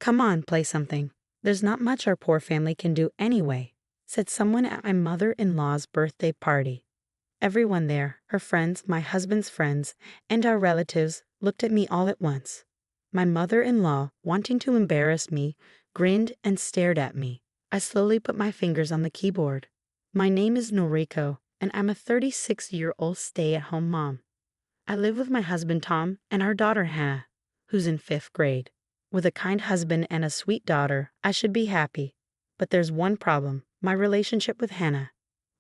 Come on, play something. There's not much our poor family can do anyway, said someone at my mother-in-law's birthday party. Everyone there, her friends, my husband's friends, and our relatives, looked at me all at once. My mother-in-law, wanting to embarrass me, grinned and stared at me. I slowly put my fingers on the keyboard. My name is Noriko, and I'm a 36-year-old stay-at-home mom. I live with my husband Tom and our daughter Hannah, who's in 5th grade. With a kind husband and a sweet daughter, I should be happy. But there's one problem, my relationship with Hannah.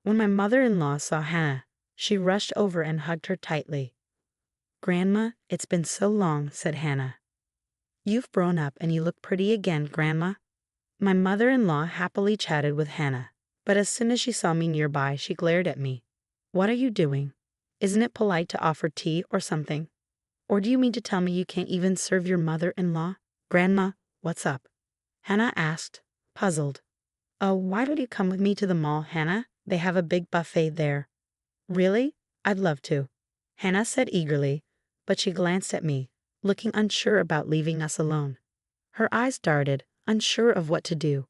When my mother-in-law saw Hannah, she rushed over and hugged her tightly. "Grandma, it's been so long," said Hannah. "You've grown up and you look pretty again, Grandma." My mother-in-law happily chatted with Hannah, but as soon as she saw me nearby, she glared at me. "What are you doing? Isn't it polite to offer tea or something? Or do you mean to tell me you can't even serve your mother-in-law? Grandma, what's up?" Hannah asked, puzzled. "Oh, why don't you come with me to the mall, Hannah? They have a big buffet there." "Really? I'd love to," Hannah said eagerly, but she glanced at me, looking unsure about leaving us alone. Her eyes darted, unsure of what to do.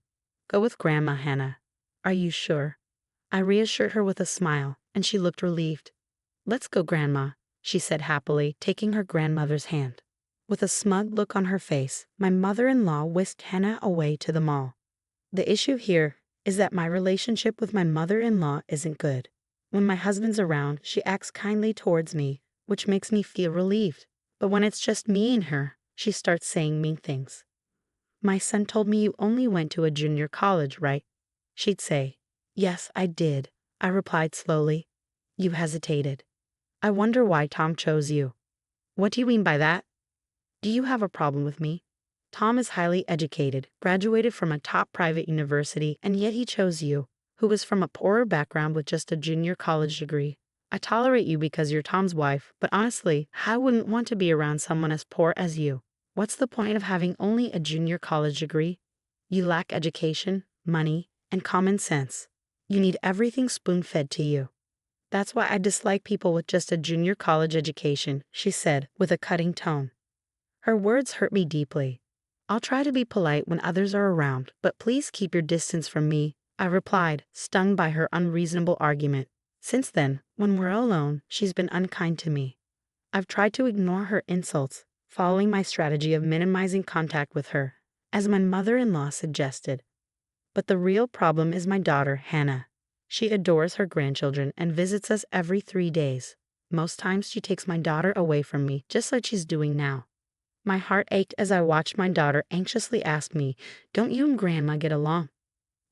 "Go with Grandma, Hannah." "Are you sure?" I reassured her with a smile, and she looked relieved. "Let's go, Grandma," she said happily, taking her grandmother's hand. With a smug look on her face, my mother-in-law whisked Hannah away to the mall. The issue here is that my relationship with my mother-in-law isn't good. When my husband's around, she acts kindly towards me, which makes me feel relieved. But when it's just me and her, she starts saying mean things. "My son told me you only went to a junior college, right?" she'd say. "Yes, I did," I replied slowly. You hesitated. "I wonder why Tom chose you." "What do you mean by that?" "Do you have a problem with me? Tom is highly educated, graduated from a top private university, and yet he chose you, who was from a poorer background with just a junior college degree. I tolerate you because you're Tom's wife, but honestly, I wouldn't want to be around someone as poor as you. What's the point of having only a junior college degree? You lack education, money, and common sense. You need everything spoon-fed to you. That's why I dislike people with just a junior college education," she said with a cutting tone. Her words hurt me deeply. "I'll try to be polite when others are around, but please keep your distance from me," I replied, stung by her unreasonable argument. Since then, when we're alone, she's been unkind to me. I've tried to ignore her insults, following my strategy of minimizing contact with her, as my mother-in-law suggested. But the real problem is my daughter, Hannah. She adores her grandchildren and visits us every 3 days. Most times she takes my daughter away from me, just like she's doing now. My heart ached as I watched my daughter anxiously ask me, "Don't you and Grandma get along?"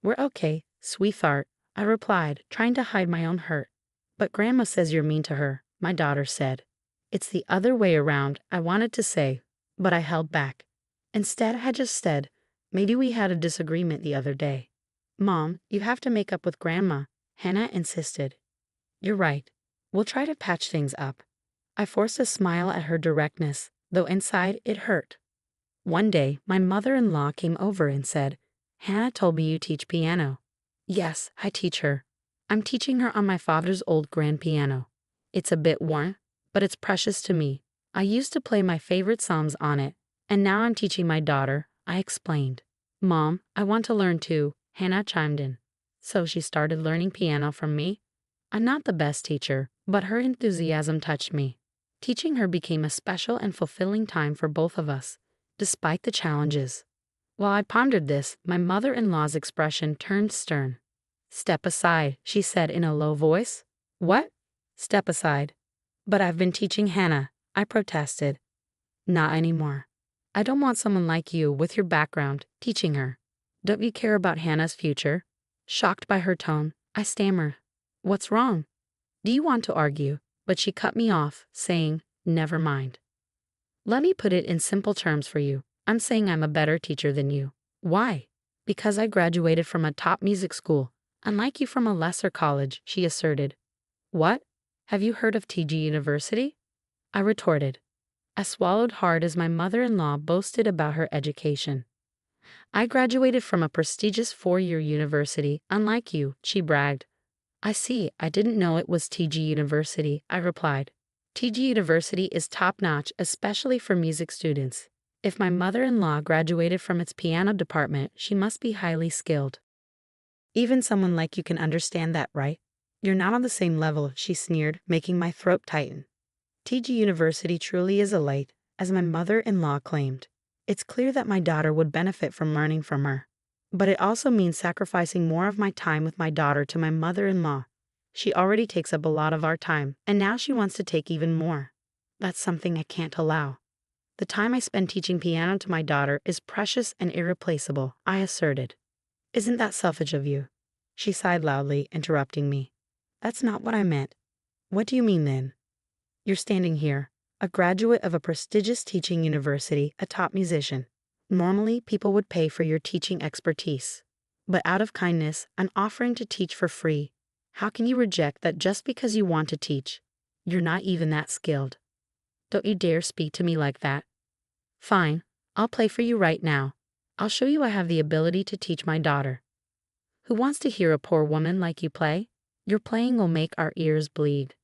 "We're okay, sweetheart," I replied, trying to hide my own hurt. "But Grandma says you're mean to her," my daughter said. "It's the other way around," I wanted to say, but I held back. Instead, I just said, "Maybe we had a disagreement the other day." "Mom, you have to make up with Grandma," Hannah insisted. "You're right. We'll try to patch things up." I forced a smile at her directness, though inside it hurt. One day, my mother-in-law came over and said, "Hannah told me you teach piano." "Yes, I teach her. I'm teaching her on my father's old grand piano. It's a bit worn, but it's precious to me. I used to play my favorite songs on it, and now I'm teaching my daughter," I explained. "Mom, I want to learn too," Hannah chimed in. So she started learning piano from me. I'm not the best teacher, but her enthusiasm touched me. Teaching her became a special and fulfilling time for both of us, despite the challenges. While I pondered this, my mother-in-law's expression turned stern. "Step aside," she said in a low voice. "What?" "Step aside." "But I've been teaching Hannah," I protested. "Not anymore. I don't want someone like you, with your background, teaching her. Don't you care about Hannah's future?" Shocked by her tone, I stammered. "What's wrong? Do you want to argue?" But she cut me off, saying, "Never mind. Let me put it in simple terms for you. I'm saying I'm a better teacher than you." "Why?" "Because I graduated from a top music school, unlike you from a lesser college," she asserted. "What? Have you heard of TG University?" I retorted. I swallowed hard as my mother-in-law boasted about her education. "I graduated from a prestigious 4-year university, unlike you," she bragged. "I see, I didn't know it was TG University," I replied. "TG University is top-notch, especially for music students. If my mother-in-law graduated from its piano department, she must be highly skilled. Even someone like you can understand that, right? You're not on the same level, she sneered, making my throat tighten. TG University truly is a light, as my mother-in-law claimed. It's clear that my daughter would benefit from learning from her. But it also means sacrificing more of my time with my daughter to my mother-in-law. She already takes up a lot of our time, and now she wants to take even more. That's something I can't allow. The time I spend teaching piano to my daughter is precious and irreplaceable, I asserted. Isn't that selfish of you? She sighed loudly, interrupting me. That's not what I meant. What do you mean then? You're standing here, a graduate of a prestigious teaching university, a top musician. Normally, people would pay for your teaching expertise. But out of kindness, I'm offering to teach for free. How can you reject that just because you want to teach? You're not even that skilled. Don't you dare speak to me like that. Fine, I'll play for you right now. I'll show you I have the ability to teach my daughter. Who wants to hear a poor woman like you play? Your playing will make our ears bleed.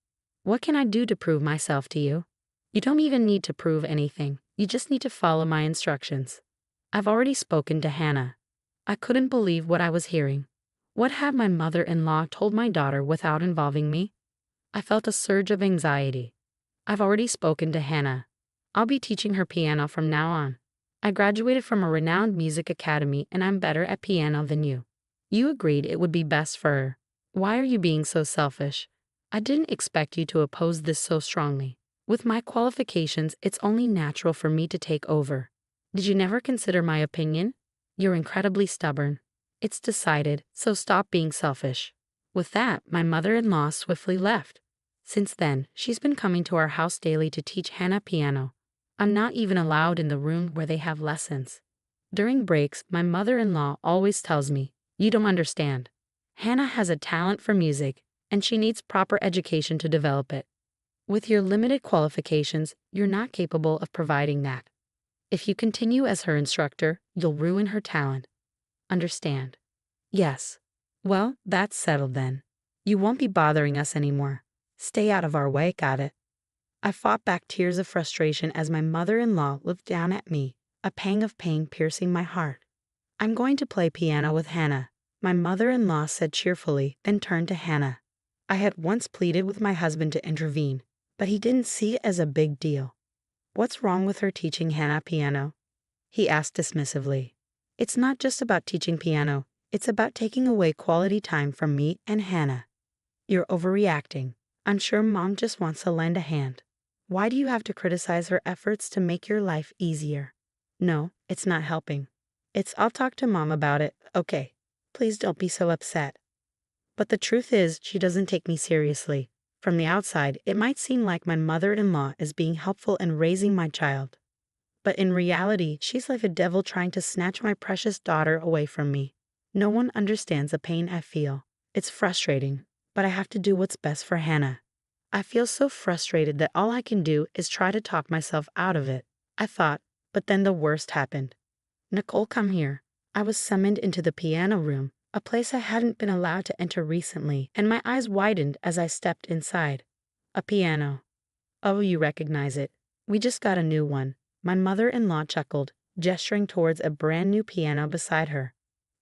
What can I do to prove myself to you? You don't even need to prove anything. You just need to follow my instructions. I've already spoken to Hannah. I couldn't believe what I was hearing. What had my mother-in-law told my daughter without involving me? I felt a surge of anxiety. I've already spoken to Hannah. I'll be teaching her piano from now on. I graduated from a renowned music academy and I'm better at piano than you. You agreed it would be best for her. Why are you being so selfish? I didn't expect you to oppose this so strongly. With my qualifications, it's only natural for me to take over. Did you never consider my opinion? You're incredibly stubborn. It's decided, so stop being selfish. With that, my mother-in-law swiftly left. Since then, she's been coming to our house daily to teach Hannah piano. I'm not even allowed in the room where they have lessons. During breaks, my mother-in-law always tells me, "You don't understand. Hannah has a talent for music, and she needs proper education to develop it. With your limited qualifications, you're not capable of providing that. If you continue as her instructor, you'll ruin her talent. Understand?" Yes. Well, that's settled then. You won't be bothering us anymore. Stay out of our way, got it? I fought back tears of frustration as my mother-in-law looked down at me, a pang of pain piercing my heart. I'm going to play piano with Hannah, my mother-in-law said cheerfully, then turned to Hannah. I had once pleaded with my husband to intervene, but he didn't see it as a big deal. What's wrong with her teaching Hannah piano? He asked dismissively. It's not just about teaching piano, it's about taking away quality time from me and Hannah. You're overreacting. I'm sure Mom just wants to lend a hand. Why do you have to criticize her efforts to make your life easier? No, it's not helping. I'll talk to Mom about it, okay? Please don't be so upset. But the truth is, she doesn't take me seriously. From the outside, it might seem like my mother-in-law is being helpful in raising my child. But in reality, she's like a devil trying to snatch my precious daughter away from me. No one understands the pain I feel. It's frustrating, but I have to do what's best for Hannah. I feel so frustrated that all I can do is try to talk myself out of it, I thought, but then the worst happened. Nicole, come here. I was summoned into the piano room, a place I hadn't been allowed to enter recently, and my eyes widened as I stepped inside. A piano. Oh, you recognize it. We just got a new one. My mother-in-law chuckled, gesturing towards a brand new piano beside her.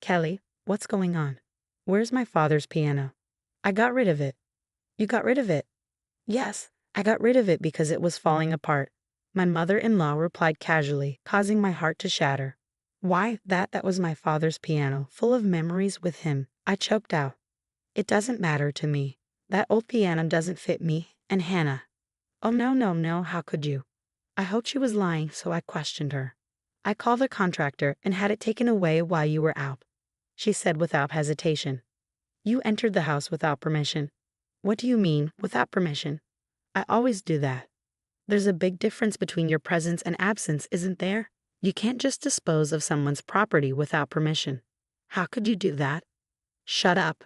Kelly, what's going on? Where's my father's piano? I got rid of it. You got rid of it? Yes, I got rid of it because it was falling apart. My mother-in-law replied casually, causing my heart to shatter. Why, that was my father's piano, full of memories with him. I choked out. It doesn't matter to me. That old piano doesn't fit me and Hannah. Oh no, how could you? I hoped she was lying, so I questioned her. I called the contractor and had it taken away while you were out, she said without hesitation. You entered the house without permission. What do you mean, without permission? I always do that. There's a big difference between your presence and absence, isn't there? You can't just dispose of someone's property without permission. How could you do that? Shut up.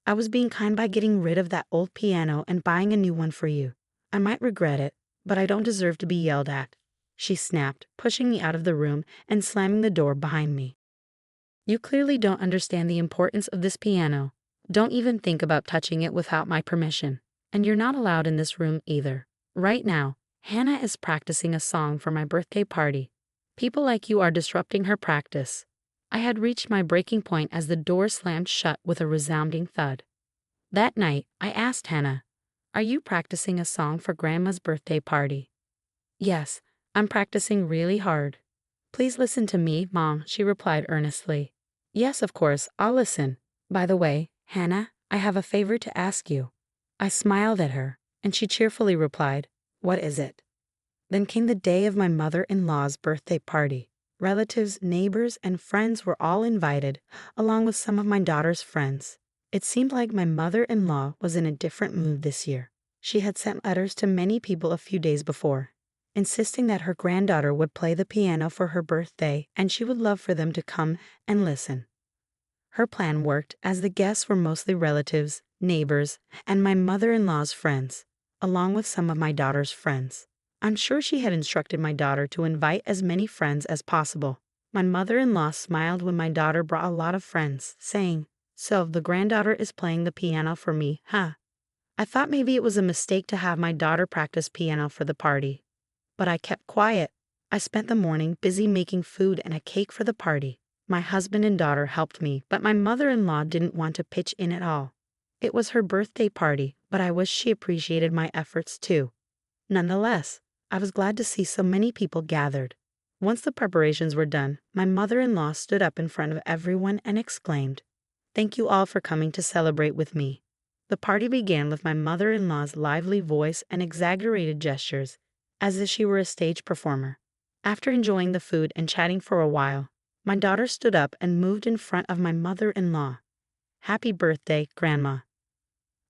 I was being kind by getting rid of that old piano and buying a new one for you. I might regret it, but I don't deserve to be yelled at, she snapped, pushing me out of the room and slamming the door behind me. You clearly don't understand the importance of this piano. Don't even think about touching it without my permission. And you're not allowed in this room either. Right now, Hannah is practicing a song for my birthday party. People like you are disrupting her practice. I had reached my breaking point as the door slammed shut with a resounding thud. That night, I asked Hannah, "Are you practicing a song for Grandma's birthday party?" "Yes, I'm practicing really hard." "Please listen to me, Mom," she replied earnestly. "Yes, of course, I'll listen. By the way, Hannah, I have a favor to ask you." I smiled at her, and she cheerfully replied, "What is it?" Then came the day of my mother-in-law's birthday party. Relatives, neighbors, and friends were all invited, along with some of my daughter's friends. It seemed like my mother-in-law was in a different mood this year. She had sent letters to many people a few days before, insisting that her granddaughter would play the piano for her birthday and she would love for them to come and listen. Her plan worked, as the guests were mostly relatives, neighbors, and my mother-in-law's friends, along with some of my daughter's friends. I'm sure she had instructed my daughter to invite as many friends as possible. My mother-in-law smiled when my daughter brought a lot of friends, saying, "So the granddaughter is playing the piano for me, huh?" I thought maybe it was a mistake to have my daughter practice piano for the party, but I kept quiet. I spent the morning busy making food and a cake for the party. My husband and daughter helped me, but my mother-in-law didn't want to pitch in at all. It was her birthday party, but I wish she appreciated my efforts too. Nonetheless, I was glad to see so many people gathered. Once the preparations were done, my mother-in-law stood up in front of everyone and exclaimed, "Thank you all for coming to celebrate with me." The party began with my mother-in-law's lively voice and exaggerated gestures, as if she were a stage performer. After enjoying the food and chatting for a while, my daughter stood up and moved in front of my mother-in-law. "Happy birthday, Grandma."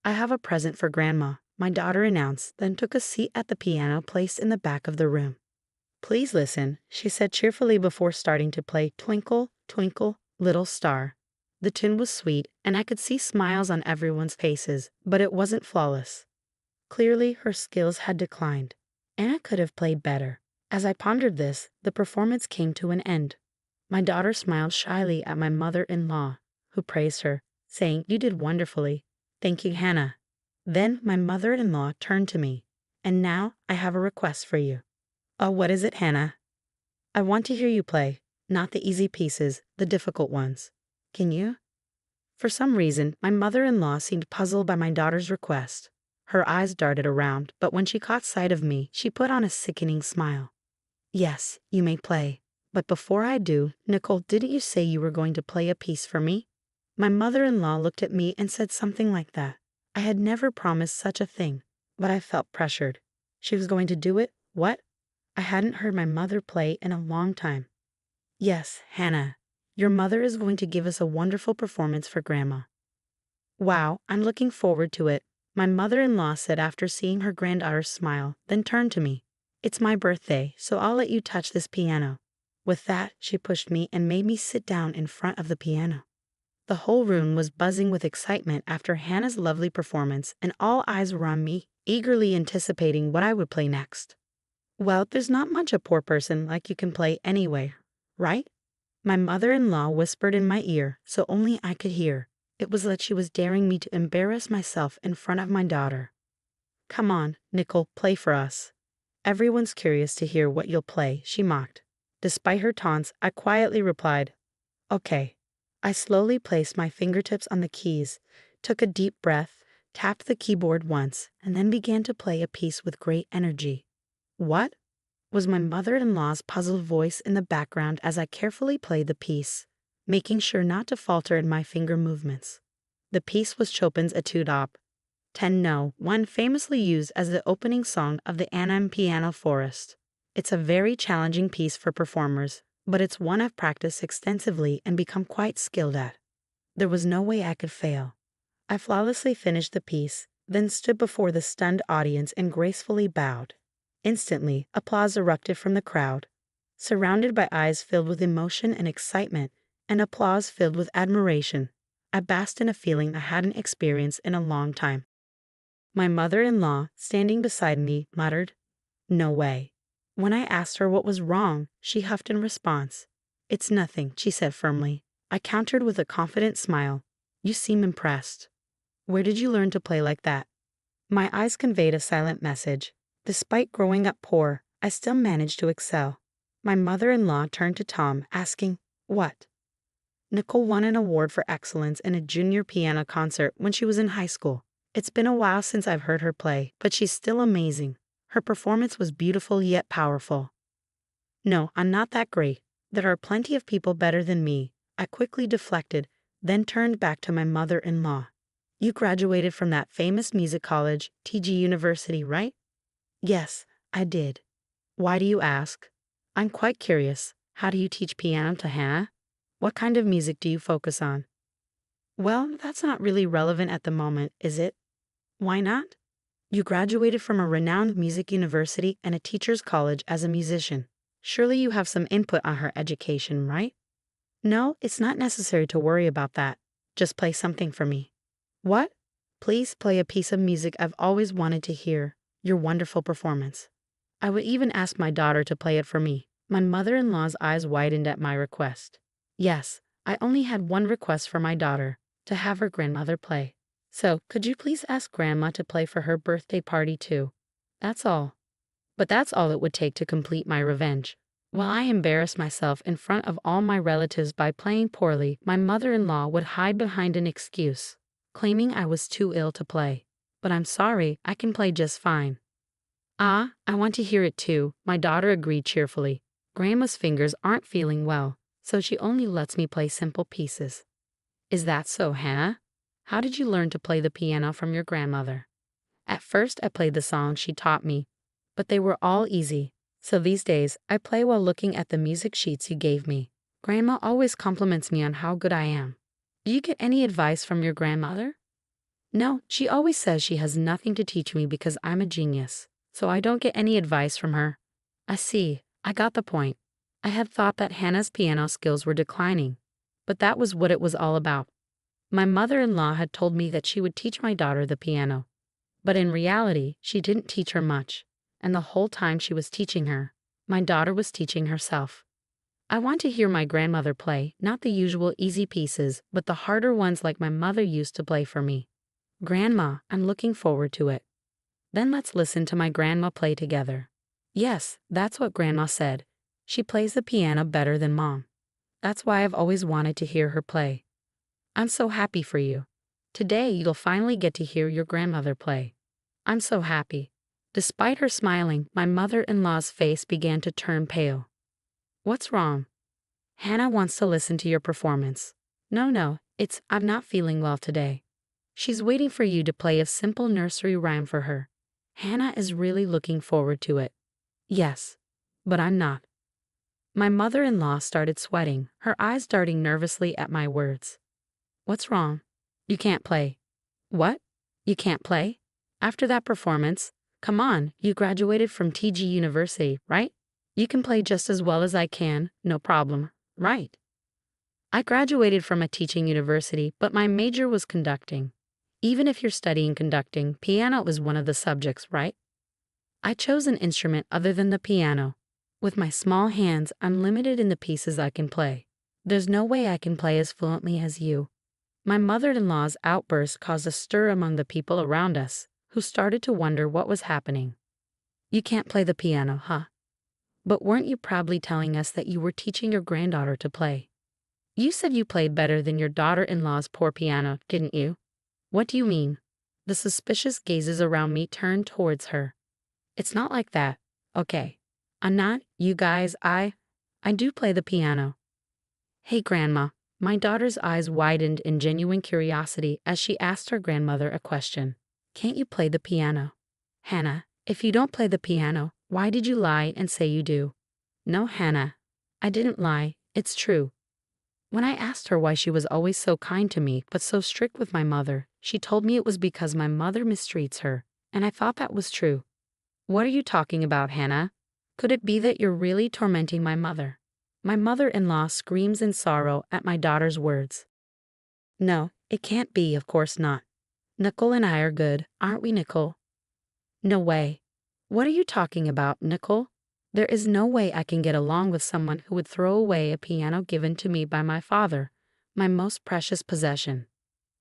"I have a present for Grandma," my daughter announced, then took a seat at the piano placed in the back of the room. "Please listen," she said cheerfully before starting to play Twinkle, Twinkle, Little Star. The tune was sweet, and I could see smiles on everyone's faces, but it wasn't flawless. Clearly, her skills had declined. Anna could have played better. As I pondered this, the performance came to an end. My daughter smiled shyly at my mother-in-law, who praised her, saying, "You did wonderfully. Thank you, Hannah." Then my mother-in-law turned to me. "And now I have a request for you." "Oh, what is it, Hannah?" "I want to hear you play, not the easy pieces, the difficult ones. Can you?" For some reason, my mother-in-law seemed puzzled by my daughter's request. Her eyes darted around, but when she caught sight of me, she put on a sickening smile. "Yes, you may play. But before I do, Nicole, didn't you say you were going to play a piece for me?" My mother-in-law looked at me and said something like that. I had never promised such a thing, but I felt pressured. She was going to do it? What? I hadn't heard my mother play in a long time. "Yes, Hannah. Your mother is going to give us a wonderful performance for Grandma." "Wow, I'm looking forward to it," my mother-in-law said after seeing her granddaughter smile, then turned to me. "It's my birthday, so I'll let you touch this piano." With that, she pushed me and made me sit down in front of the piano. The whole room was buzzing with excitement after Hannah's lovely performance, and all eyes were on me, eagerly anticipating what I would play next. "Well, there's not much a poor person like you can play anyway, right?" My mother-in-law whispered in my ear, so only I could hear. It was like she was daring me to embarrass myself in front of my daughter. "Come on, Nicole, play for us. Everyone's curious to hear what you'll play," she mocked. Despite her taunts, I quietly replied, "Okay." I slowly placed my fingertips on the keys, took a deep breath, tapped the keyboard once, and then began to play a piece with great energy. "What?" was my mother-in-law's puzzled voice in the background as I carefully played the piece, making sure not to falter in my finger movements. The piece was Chopin's Etude Op. 10 No, one famously used as the opening song of the Annam Piano Forest. It's a very challenging piece for performers, but it's one I've practiced extensively and become quite skilled at. There was no way I could fail. I flawlessly finished the piece, then stood before the stunned audience and gracefully bowed. Instantly, applause erupted from the crowd. Surrounded by eyes filled with emotion and excitement, and applause filled with admiration, I basked in a feeling I hadn't experienced in a long time. My mother-in-law, standing beside me, muttered, "No way." When I asked her what was wrong, she huffed in response. "It's nothing," she said firmly. I countered with a confident smile. "You seem impressed. Where did you learn to play like that?" My eyes conveyed a silent message. Despite growing up poor, I still managed to excel. My mother-in-law turned to Tom, asking, "What?" Nicole won an award for excellence in a junior piano concert when she was in high school. It's been a while since I've heard her play, but she's still amazing. Her performance was beautiful yet powerful. No, I'm not that great. There are plenty of people better than me. I quickly deflected, then turned back to my mother-in-law. You graduated from that famous music college, TG University, right? Yes, I did. Why do you ask? I'm quite curious. How do you teach piano to Hannah? What kind of music do you focus on? Well, that's not really relevant at the moment, is it? Why not? You graduated from a renowned music university and a teacher's college as a musician. Surely you have some input on her education, right? No, it's not necessary to worry about that. Just play something for me. What? Please play a piece of music I've always wanted to hear, your wonderful performance. I would even ask my daughter to play it for me. My mother-in-law's eyes widened at my request. Yes, I only had one request for my daughter, to have her grandmother play. So, could you please ask Grandma to play for her birthday party too? That's all. But that's all it would take to complete my revenge. While I embarrassed myself in front of all my relatives by playing poorly, my mother-in-law would hide behind an excuse, claiming I was too ill to play. But I'm sorry, I can play just fine. Ah, I want to hear it too, my daughter agreed cheerfully. Grandma's fingers aren't feeling well, so she only lets me play simple pieces. Is that so, Hannah? How did you learn to play the piano from your grandmother? At first I played the songs she taught me, but they were all easy. So these days, I play while looking at the music sheets you gave me. Grandma always compliments me on how good I am. Do you get any advice from your grandmother? No, she always says she has nothing to teach me because I'm a genius, so I don't get any advice from her. I see, I got the point. I had thought that Hannah's piano skills were declining, but that was what it was all about. My mother-in-law had told me that she would teach my daughter the piano, but in reality, she didn't teach her much, and the whole time she was teaching her, my daughter was teaching herself. I want to hear my grandmother play, not the usual easy pieces, but the harder ones like my mother used to play for me. Grandma, I'm looking forward to it. Then let's listen to my grandma play together. Yes, that's what Grandma said. She plays the piano better than Mom. That's why I've always wanted to hear her play. I'm so happy for you. Today you'll finally get to hear your grandmother play. I'm so happy. Despite her smiling, my mother-in-law's face began to turn pale. What's wrong? Hannah wants to listen to your performance. No, I'm not feeling well today. She's waiting for you to play a simple nursery rhyme for her. Hannah is really looking forward to it. Yes, but I'm not. My mother-in-law started sweating, her eyes darting nervously at my words. What's wrong? You can't play. What? You can't play? After that performance? Come on, you graduated from TG University, right? You can play just as well as I can, no problem, right? I graduated from a teaching university, but my major was conducting. Even if you're studying conducting, piano is one of the subjects, right? I chose an instrument other than the piano. With my small hands, I'm limited in the pieces I can play. There's no way I can play as fluently as you. My mother-in-law's outburst caused a stir among the people around us, who started to wonder what was happening. You can't play the piano, huh? But weren't you proudly telling us that you were teaching your granddaughter to play? You said you played better than your daughter-in-law's poor piano, didn't you? What do you mean? The suspicious gazes around me turned towards her. It's not like that. Okay. I'm not, you guys, I do play the piano. Hey, Grandma. My daughter's eyes widened in genuine curiosity as she asked her grandmother a question. Can't you play the piano? Hannah, if you don't play the piano, why did you lie and say you do? No, Hannah. I didn't lie. It's true. When I asked her why she was always so kind to me but so strict with my mother, she told me it was because my mother mistreats her, and I thought that was true. What are you talking about, Hannah? Could it be that you're really tormenting my mother? My mother-in-law screams in sorrow at my daughter's words. No, it can't be, of course not. Nicole and I are good, aren't we, Nicole? No way. What are you talking about, Nicole? There is no way I can get along with someone who would throw away a piano given to me by my father, my most precious possession.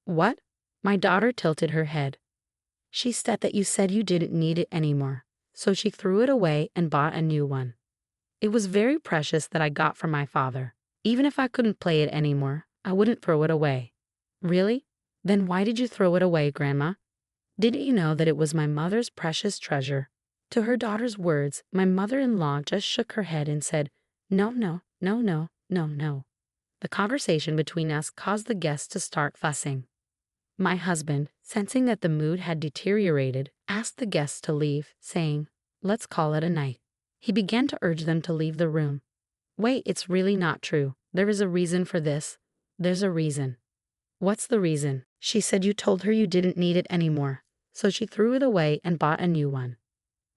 What? My daughter tilted her head. She said that you said you didn't need it anymore, so she threw it away and bought a new one. It was very precious that I got from my father. Even if I couldn't play it anymore, I wouldn't throw it away. Really? Then why did you throw it away, Grandma? Didn't you know that it was my mother's precious treasure? To her daughter's words, my mother-in-law just shook her head and said, No, no, no, no, no, no. The conversation between us caused the guests to start fussing. My husband, sensing that the mood had deteriorated, asked the guests to leave, saying, Let's call it a night. He began to urge them to leave the room. Wait, it's really not true. There is a reason for this. There's a reason. What's the reason? She said you told her you didn't need it anymore, so she threw it away and bought a new one.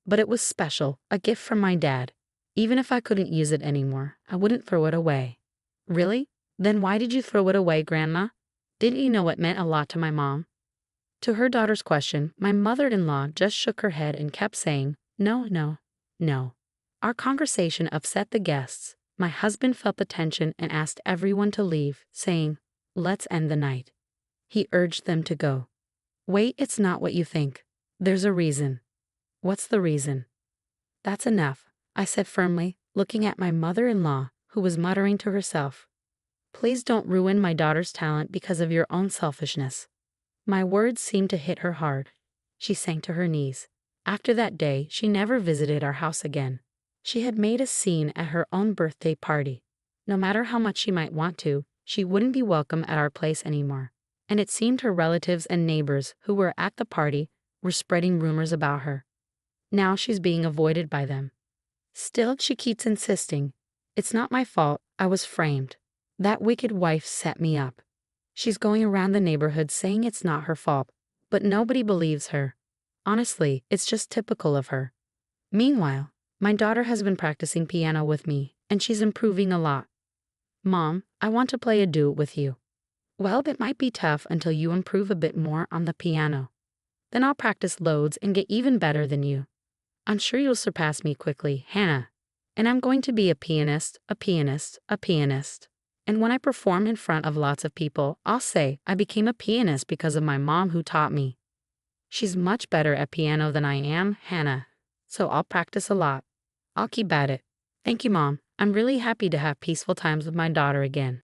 But it was special, a gift from my dad. Even if I couldn't use it anymore, I wouldn't throw it away. Really? Then why did you throw it away, Grandma? Didn't you know it meant a lot to my mom? To her daughter's question, my mother-in-law just shook her head and kept saying, No, no, no. Our conversation upset the guests. My husband felt the tension and asked everyone to leave, saying, Let's end the night. He urged them to go. Wait, it's not what you think. There's a reason. What's the reason? That's enough, I said firmly, looking at my mother-in-law, who was muttering to herself. Please don't ruin my daughter's talent because of your own selfishness. My words seemed to hit her hard. She sank to her knees. After that day, she never visited our house again. She had made a scene at her own birthday party. No matter how much she might want to, she wouldn't be welcome at our place anymore. And it seemed her relatives and neighbors who were at the party were spreading rumors about her. Now she's being avoided by them. Still, she keeps insisting, It's not my fault, I was framed. That wicked wife set me up. She's going around the neighborhood saying it's not her fault, but nobody believes her. Honestly, it's just typical of her. Meanwhile, my daughter has been practicing piano with me, and she's improving a lot. Mom, I want to play a duet with you. Well, that might be tough until you improve a bit more on the piano. Then I'll practice loads and get even better than you. I'm sure you'll surpass me quickly, Hannah. And I'm going to be a pianist, a pianist, a pianist. And when I perform in front of lots of people, I'll say I became a pianist because of my mom who taught me. She's much better at piano than I am, Hannah. So I'll practice a lot. I'll keep at it. Thank you, Mom. I'm really happy to have peaceful times with my daughter again.